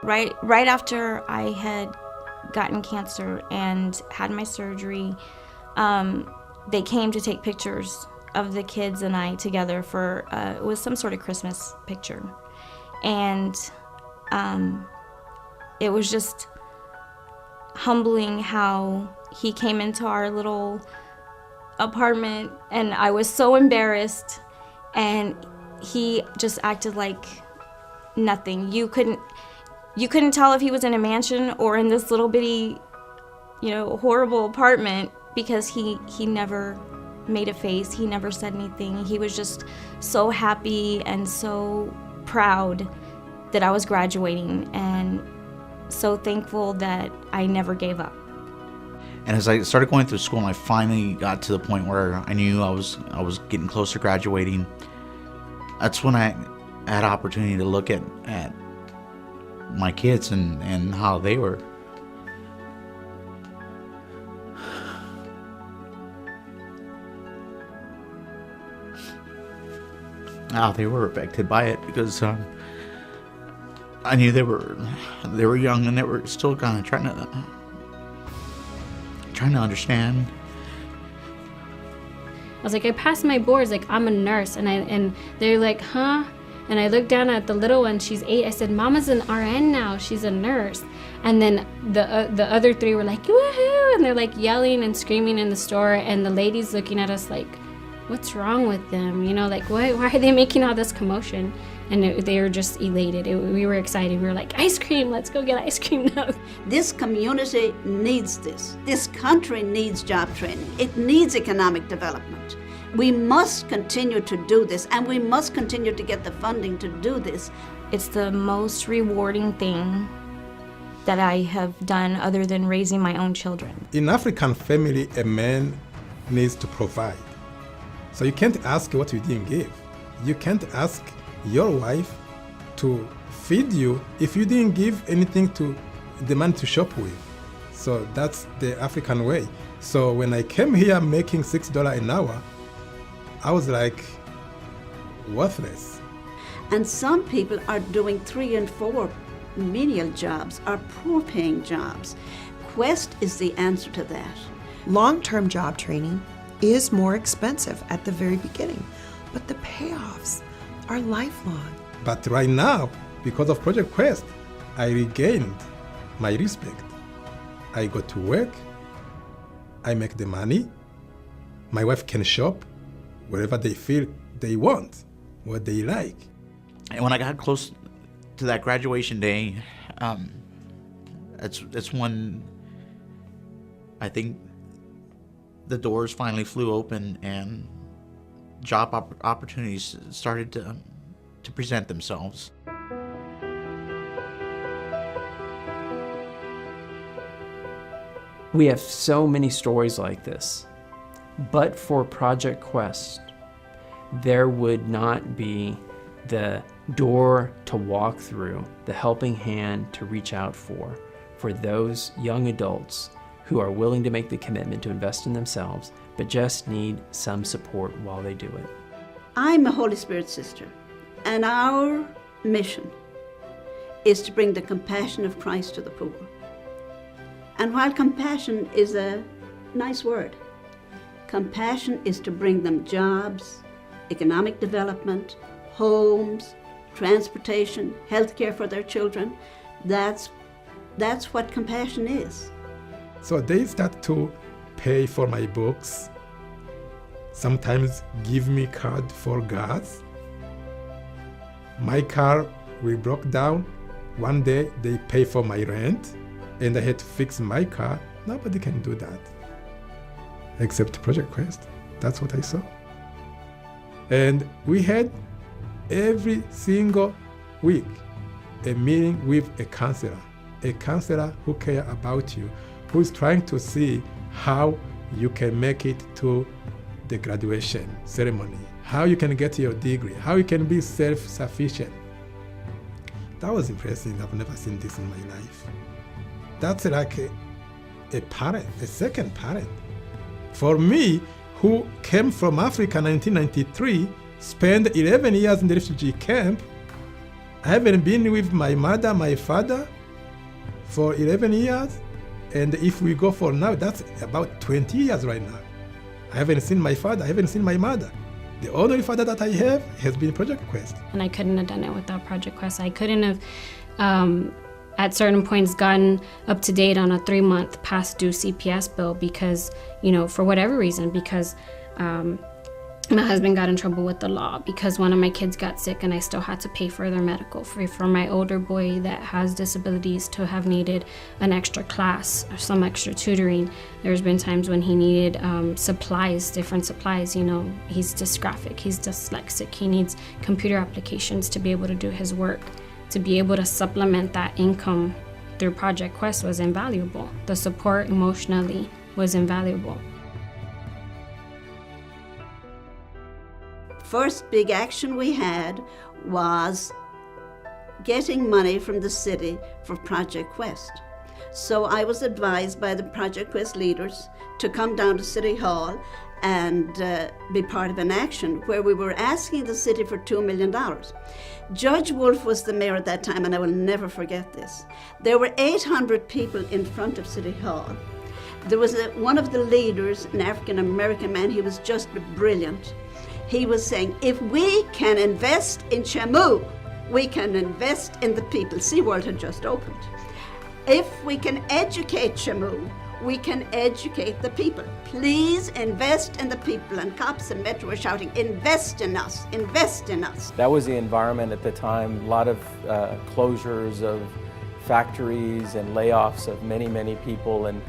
Right after I had gotten cancer and had my surgery, they came to take pictures of the kids and I together for, it was some sort of Christmas picture. And it was just humbling how he came into our little apartment and I was so embarrassed and he just acted like nothing. You couldn't tell if he was in a mansion or in this little bitty, horrible apartment because he never made a face. He never said anything. He was just so happy and so proud that I was graduating and so thankful that I never gave up. And as I started going through school and I finally got to the point where I knew I was getting close to graduating, that's when I had opportunity to look at my kids and how they were. How they were affected by it, because I knew they were young and they were still kind of trying to understand. I was like, I passed my boards, like I'm a nurse, and they're like, huh? And I looked down at the little one, she's 8. I said, Mama's an RN now, she's a nurse. And then the other 3 were like, woohoo! And they're like yelling and screaming in the store, and the lady's looking at us like, what's wrong with them? Like, why are they making all this commotion? And they were just elated. We were excited. We were like, ice cream, let's go get ice cream now. This community needs this. This country needs job training. It needs economic development. We must continue to do this, and we must continue to get the funding to do this. It's the most rewarding thing that I have done other than raising my own children. In African family, a man needs to provide. So you can't ask what you didn't give. You can't ask your wife to feed you if you didn't give anything to the man to shop with. So that's the African way. So when I came here making $6 an hour, I was like, worthless. And some people are doing 3 and 4 menial jobs, or poor paying jobs. Quest is the answer to that. Long-term job training is more expensive at the very beginning, but the payoffs are lifelong. But right now, because of Project Quest, I regained my respect. I go to work, I make the money, my wife can shop wherever they feel they want, what they like. And when I got close to that graduation day, that's when I think the doors finally flew open and job opportunities started to present themselves. We have so many stories like this, but for Project Quest, there would not be the door to walk through, the helping hand to reach out for those young adults who are willing to make the commitment to invest in themselves, but just need some support while they do it. I'm a Holy Spirit sister, and our mission is to bring the compassion of Christ to the poor. And while compassion is a nice word, compassion is to bring them jobs, economic development, homes, transportation, health care for their children. That's what compassion is. So they start to pay for my books, sometimes give me card for gas. My car we broke down. One day they pay for my rent and I had to fix my car. Nobody can do that except Project Quest. That's what I saw. And we had every single week a meeting with a counselor who cares about you, who is trying to see how you can make it to the graduation ceremony, how you can get your degree, how you can be self-sufficient. That was impressive. I've never seen this in my life. That's like a parent, a second parent. For me, who came from Africa in 1993, spent 11 years in the refugee camp, I haven't been with my mother, my father for 11 years. And if we go for now, that's about 20 years right now. I haven't seen my father, I haven't seen my mother. The only father that I have has been Project Quest. And I couldn't have done it without Project Quest. I couldn't have, at certain points, gotten up to date on a 3-month past due CPS bill because, for whatever reason, because my husband got in trouble with the law, because one of my kids got sick and I still had to pay for their medical, for my older boy that has disabilities to have needed an extra class or some extra tutoring. There's been times when he needed supplies, different supplies. He's dysgraphic, he's dyslexic, he needs computer applications to be able to do his work. To be able to supplement that income through Project Quest was invaluable. The support emotionally was invaluable. First big action we had was getting money from the city for Project Quest. So I was advised by the Project Quest leaders to come down to City Hall and be part of an action where we were asking the city for $2 million. Judge Wolf was the mayor at that time, and I will never forget this. There were 800 people in front of City Hall. There was one of the leaders, an African-American man, he was just brilliant. He was saying, if we can invest in Shamu, we can invest in the people. SeaWorld had just opened. If we can educate Shamu, we can educate the people. Please invest in the people. And cops and Metro were shouting, invest in us, invest in us. That was the environment at the time. A lot of closures of factories and layoffs of many, many people. And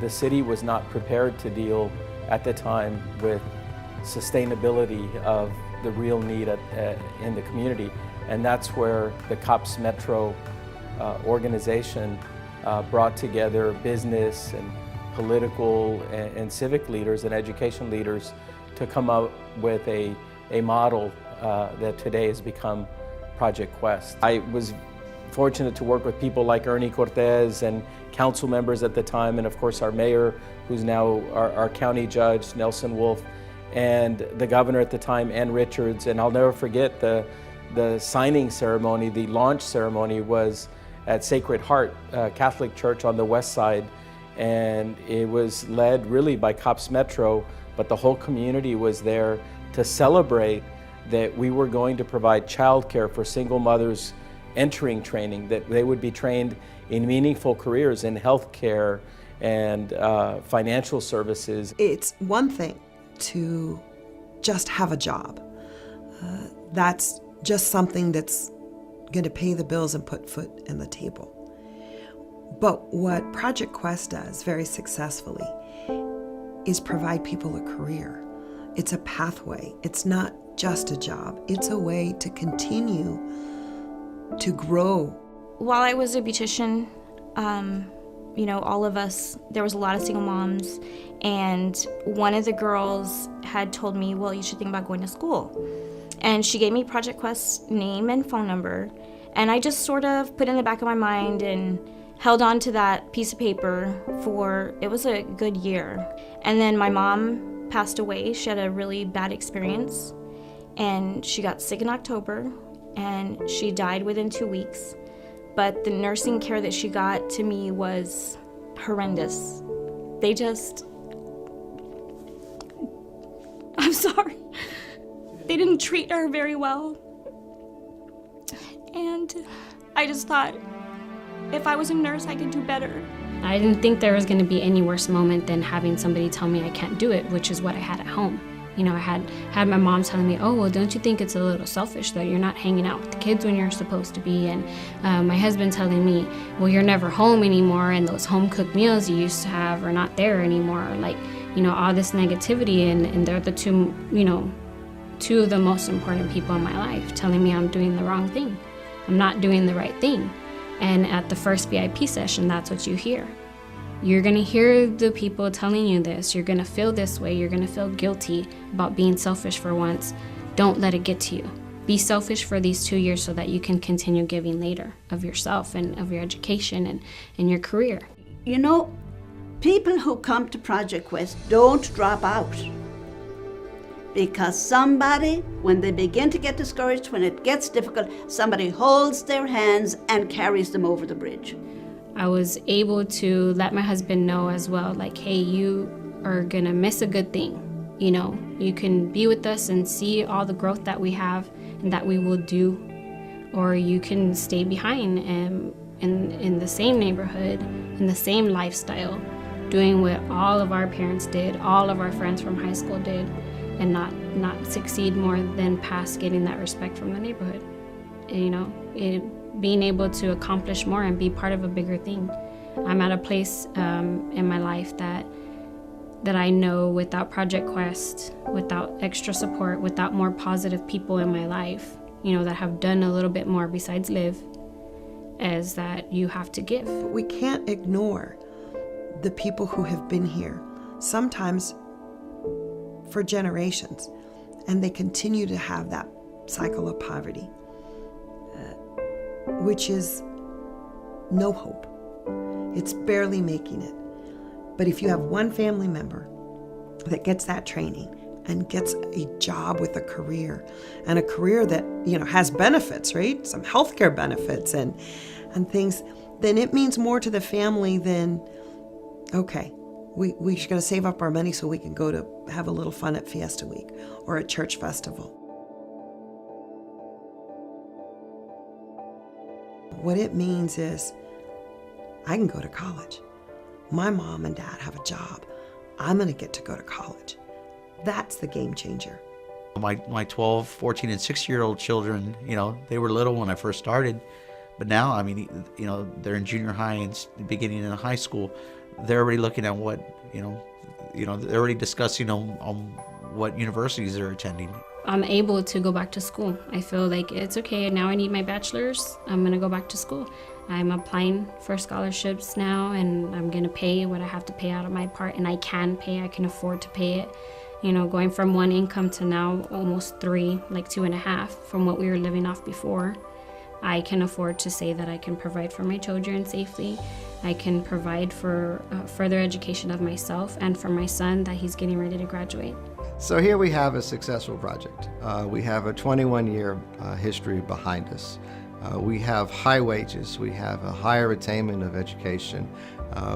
the city was not prepared to deal at the time with sustainability of the real need in the community. And that's where the COPS Metro organization brought together business and political and civic leaders and education leaders to come up with a model that today has become Project Quest. I was fortunate to work with people like Ernie Cortez and council members at the time, and of course our mayor, who's now our county judge, Nelson Wolf, and the governor at the time, Ann Richards. And I'll never forget the signing ceremony, the launch ceremony was at Sacred Heart Catholic Church on the west side, and it was led really by COPS Metro, but the whole community was there to celebrate that we were going to provide childcare for single mothers entering training, that they would be trained in meaningful careers in healthcare and financial services. It's one thing to just have a job. That's just something that's going to pay the bills and put food in the table. But what Project Quest does very successfully is provide people a career. It's a pathway. It's not just a job. It's a way to continue to grow. While I was a beautician, all of us, there was a lot of single moms, and one of the girls had told me, well, you should think about going to school. And she gave me Project Quest's name and phone number, and I just sort of put it in the back of my mind and held on to that piece of paper it was a good year. And then my mom passed away. She had a really bad experience, and she got sick in October, and she died within 2 weeks. But the nursing care that she got to me was horrendous. I'm sorry. They didn't treat her very well. And I just thought, if I was a nurse, I could do better. I didn't think there was going to be any worse moment than having somebody tell me I can't do it, which is what I had at home. I had my mom telling me, oh, well, don't you think it's a little selfish that you're not hanging out with the kids when you're supposed to be? And my husband telling me, well, you're never home anymore, and those home-cooked meals you used to have are not there anymore. All this negativity, and they're the two of the most important people in my life telling me I'm doing the wrong thing. I'm not doing the right thing. And at the first VIP session, that's what you hear. You're gonna hear the people telling you this. You're gonna feel this way. You're gonna feel guilty about being selfish for once. Don't let it get to you. Be selfish for these 2 years so that you can continue giving later of yourself and of your education and your career. People who come to Project Quest don't drop out. Because somebody, when they begin to get discouraged, when it gets difficult, somebody holds their hands and carries them over the bridge. I was able to let my husband know as well, like, hey, you are gonna miss a good thing. You know, you can be with us and see all the growth that we have and that we will do, or you can stay behind in the same neighborhood, in the same lifestyle, doing what all of our parents did, all of our friends from high school did, and not succeed more than past getting that respect from the neighborhood. You know, being able to accomplish more and be part of a bigger thing. I'm at a place in my life that I know without Project Quest, without extra support, without more positive people in my life, you know, that have done a little bit more besides live, is that you have to give. But we can't ignore the people who have been here, sometimes for generations, and they continue to have that cycle of poverty, which is no hope. It's barely making it. But if you have one family member that gets that training and gets a job with a career, and a career that, you know, has benefits, right? Some healthcare benefits and things, then it means more to the family than, okay, we're going to save up our money so we can go to have a little fun at Fiesta Week or at church festival. What it means is I can go to college. My mom and dad have a job. I'm going to get to go to college. That's the game changer. My 12, 14, and 6-year-old children, you know, they were little when I first started. But now, I mean, you know, they're in junior high and beginning in high school. They're already looking at what, you know, they're already discussing what universities they're attending. I'm able to go back to school. I feel like it's okay. Now I need my bachelor's. I'm going to go back to school. I'm applying for scholarships now, and I'm going to pay what I have to pay out of my part, and I can afford to pay it. You know, going from one income to now almost 3, like 2.5 from what we were living off before. I can afford to say that I can provide for my children safely. I can provide for further education of myself and for my son that he's getting ready to graduate. So here we have a successful project. We have a 21-year history behind us. We have high wages. We have a higher attainment of education.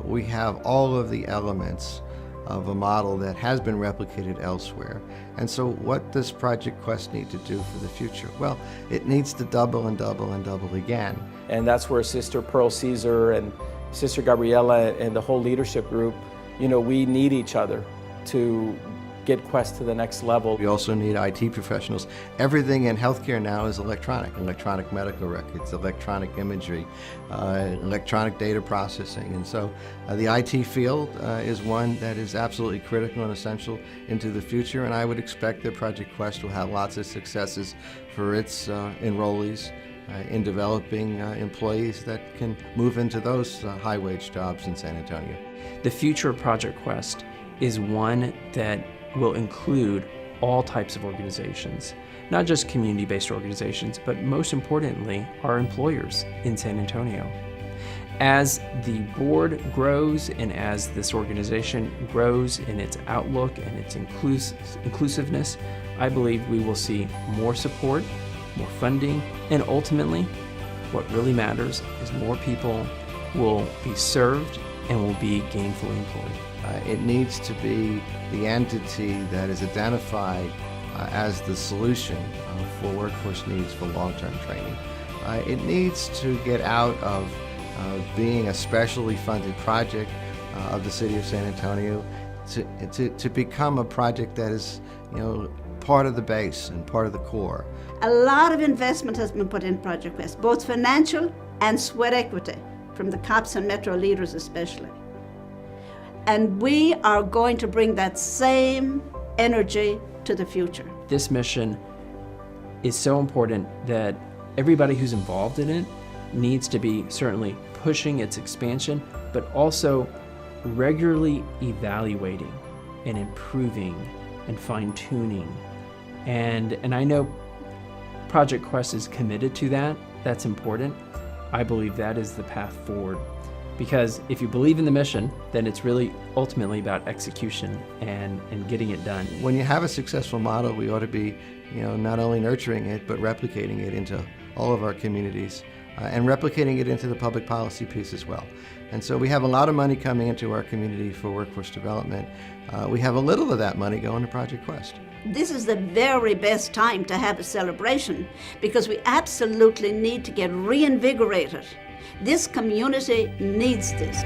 We have all of the elements of a model that has been replicated elsewhere. And so what does Project Quest need to do for the future? Well, it needs to double and double and double again. And that's where Sister Pearl Caesar and Sister Gabriela and the whole leadership group, you know, we need each other to get Quest to the next level. We also need IT professionals. Everything in healthcare now is electronic medical records, electronic imagery, electronic data processing. And so the IT field is one that is absolutely critical and essential into the future, and I would expect that Project Quest will have lots of successes for its enrollees in developing employees that can move into those high-wage jobs in San Antonio. The future of Project Quest is one that will include all types of organizations, not just community-based organizations, but most importantly, our employers in San Antonio. As the board grows and as this organization grows in its outlook and its inclusiveness, I believe we will see more support, more funding, and ultimately, what really matters is more people will be served and will be gainfully employed. It needs to be the entity that is identified as the solution for workforce needs for long-term training. It needs to get out of being a specially funded project of the City of San Antonio to become a project that is, you know, part of the base and part of the core. A lot of investment has been put in Project Quest, both financial and sweat equity, from the cops and metro leaders especially. And we are going to bring that same energy to the future. This mission is so important that everybody who's involved in it needs to be certainly pushing its expansion, but also regularly evaluating and improving and fine-tuning. And I know Project Quest is committed to that. That's important. I believe that is the path forward, Because if you believe in the mission, then it's really ultimately about execution and getting it done. When you have a successful model, we ought to be, not only nurturing it, but replicating it into all of our communities and replicating it into the public policy piece as well. And so we have a lot of money coming into our community for workforce development. We have a little of that money going to Project Quest. This is the very best time to have a celebration because we absolutely need to get reinvigorated. This community needs this.